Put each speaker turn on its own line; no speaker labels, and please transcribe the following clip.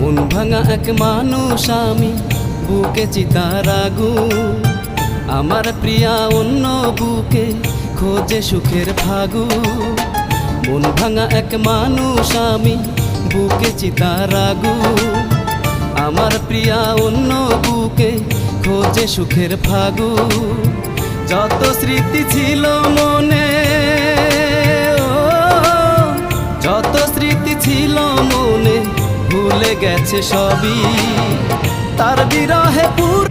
মন ভাঙা এক মানুষ আমি, বুকে চিতার আগুন। আমার প্রিয়া অন্য বুকে খোঁজে সুখের ফাগুন। মন ভাঙা এক মানুষ আমি, বুকে চিতার আগুন। আমার প্রিয়া অন্য বুকে খোঁজে সুখের ফাগুন। যত স্মৃতি ছিল মনে, যত স্মৃতি ছিল মনে, ভুলে গেছে সবই। তার বিরহে পুরো